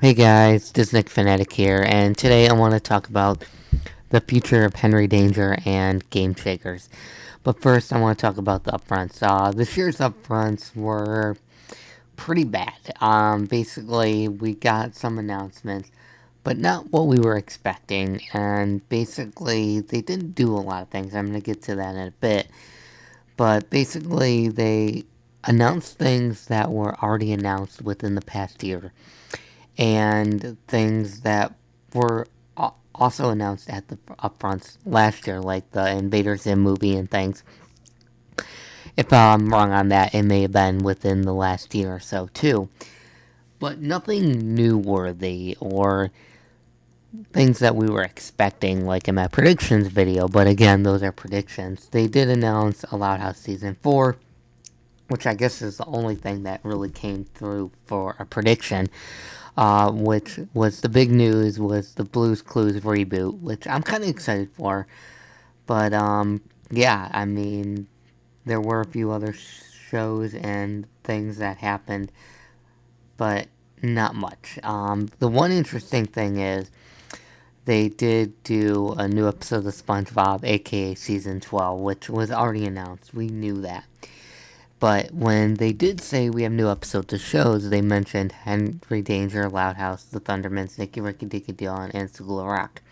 Hey guys, this is Nick Fanatic here, and today I want to talk about the future of Henry Danger and Game Shakers. But first, I want to talk about the upfronts. This year's upfronts were pretty bad. Basically, we got some announcements, but not what we were expecting, and basically, they didn't do a lot of things. I'm going to get to that in a bit. But basically, they announced things that were already announced within the past year and things that were also announced at the upfronts last year, like the Invader Zim movie and things. If I'm wrong on that, it may have been within the last year or so too. But nothing new worthy or things that we were expecting, like in my predictions video. But again, those are predictions. They did announce a Loud House Season 4, which I guess is the only thing that really came through for a prediction. Which was the big news was the Blue's Clues reboot, which I'm kind of excited for. But yeah, I mean, there were a few other shows and things that happened, but not much. The one interesting thing is they did do a new episode of SpongeBob, aka Season 12, which was already announced. We knew that. But when they did say we have new episodes of shows, they mentioned Henry Danger, Loud House, The Thundermans, Nicky Ricky Dicky Dion, and School of Rock.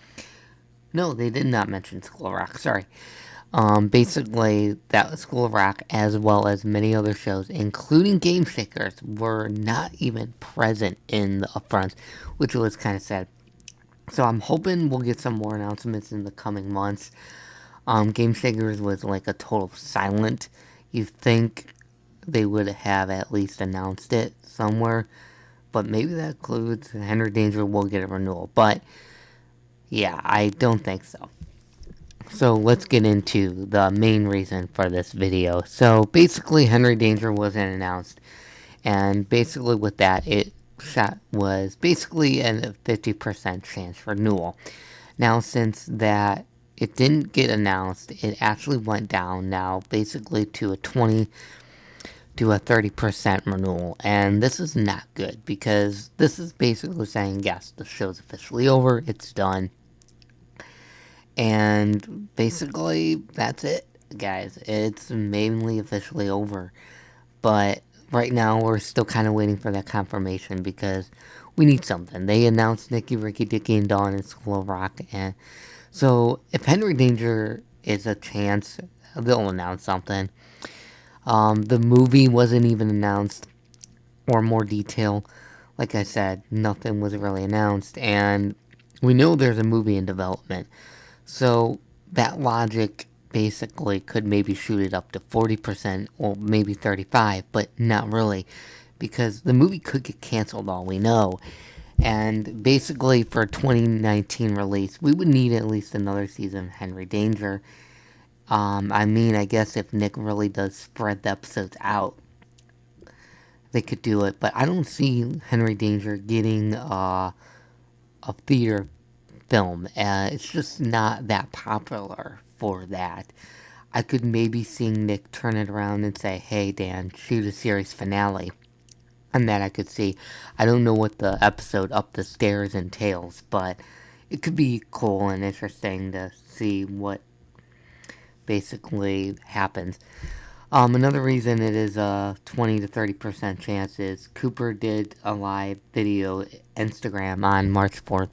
No, they did not mention School of Rock, sorry. Basically, that School of Rock, as well as many other shows, including Game Shakers, were not even present in the upfronts, which was kind of sad. So I'm hoping we'll get some more announcements in the coming months. Game Shakers was like a total silent. You think they would have at least announced it somewhere, but maybe that includes Henry Danger will get a renewal. But yeah, I don't think so. So let's get into the main reason for this video. So basically, Henry Danger wasn't announced, and basically with that, it was basically a 50% chance for renewal. Now, since that it didn't get announced, it actually went down now basically to a 20 to a 30% renewal. And this is not good because this is basically saying, yes, the show's officially over, it's done. And basically, that's it, guys. It's mainly officially over. But right now, we're still kind of waiting for that confirmation because we need something. They announced Nicky, Ricky, Dicky, and Dawn in School of Rock. And so, if Henry Danger is a chance, they'll announce something. The movie wasn't even announced or more detail. Like I said, nothing was really announced, and we know there's a movie in development. So that logic basically could maybe shoot it up to 40% or maybe 35%, but not really because the movie could get canceled, all we know. And basically, for a 2019 release, we would need at least another season of Henry Danger. I mean, I guess if Nick really does spread the episodes out, they could do it. But I don't see Henry Danger getting a theater film. It's just not that popular for that. I could maybe see Nick turn it around and say, hey, Dan, shoot a series finale. And that I could see. I don't know what the episode Up the Stairs entails, but it could be cool and interesting to see what basically happens. Another reason it is a 20 to 30% chance is Cooper did a live video Instagram on March 4th,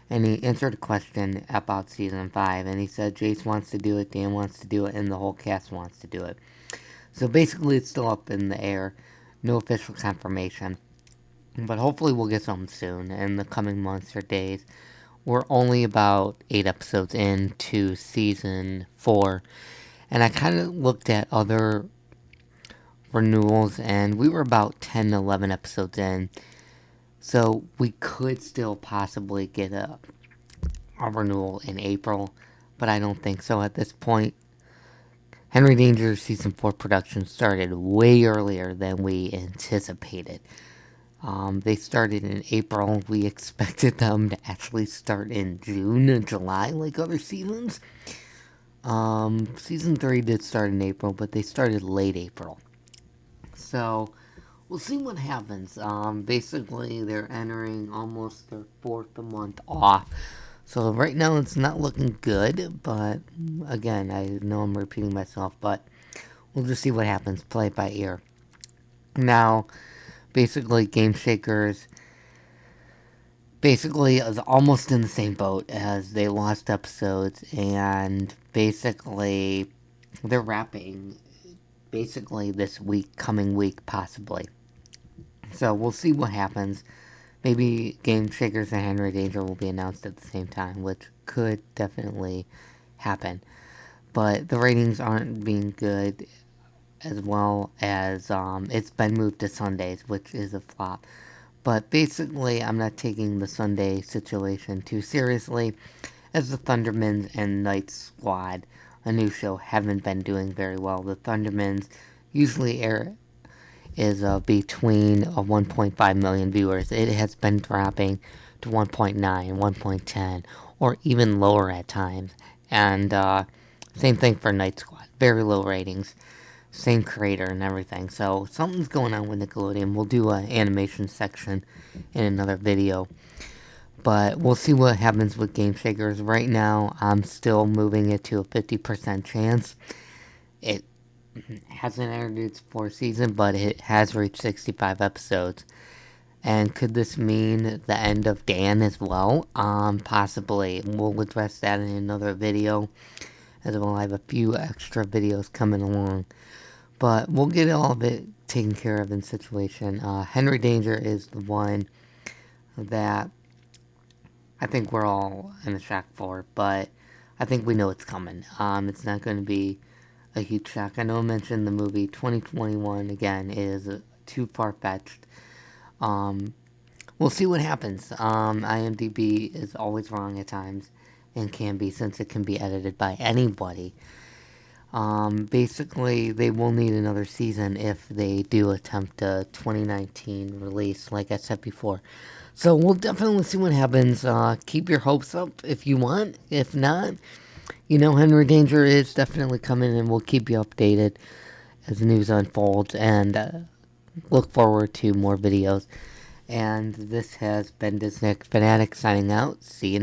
and he answered a question about season 5, and he said Jace wants to do it, Dan wants to do it, and the whole cast wants to do it. So basically, it's still up in the air. No official confirmation. But hopefully, we'll get something soon in the coming months or days. We're only about 8 episodes into season 4. And I kind of looked at other renewals, and we were about 10 to 11 episodes in. So we could still possibly get a renewal in April, but I don't think so at this point. Henry Danger's Season 4 production started way earlier than we anticipated. They started in April. We expected them to actually start in June and July like other seasons. Season 3 did start in April, but they started late April. So, we'll see what happens. Basically, they're entering almost their fourth month off. So right now it's not looking good, but again, I know I'm repeating myself, but we'll just see what happens. Play it by ear. Now, basically, Game Shakers basically is almost in the same boat as they lost episodes, and basically they're wrapping basically this week, coming week, possibly. So we'll see what happens. Maybe Game Shakers and Henry Danger will be announced at the same time, which could definitely happen. But the ratings aren't being good, as well as it's been moved to Sundays, which is a flop. But basically, I'm not taking the Sunday situation too seriously, as the Thundermans and Night Squad, a new show, haven't been doing very well. The Thundermans usually air is between 1.5 million viewers. It has been dropping to 1.9, 1.10, or even lower at times. And same thing for Night Squad, very low ratings. Same creator and everything. So something's going on with Nickelodeon. We'll do an animation section in another video. But we'll see what happens with Game Shakers. Right now, I'm still moving it to a 50% chance. It hasn't aired its fourth season, but it has reached 65 episodes. And could this mean the end of Dan as well? Possibly. We'll address that in another video, as well. I have a few extra videos coming along. But we'll get all of it taken care of in situation. Henry Danger is the one that I think we're all in a shock for, but I think we know it's coming. It's not going to be a huge shock. I know I mentioned the movie 2021 again is too far-fetched. We'll see what happens. IMDb is always wrong at times, and can be, since it can be edited by anybody. Basically, they will need another season if they do attempt a 2019 release, like I said before. So we'll definitely see what happens. Keep your hopes up if you want. If not, Henry Danger is definitely coming, and we'll keep you updated as the news unfolds, and look forward to more videos. And this has been Disney Fanatic signing out. See you next time.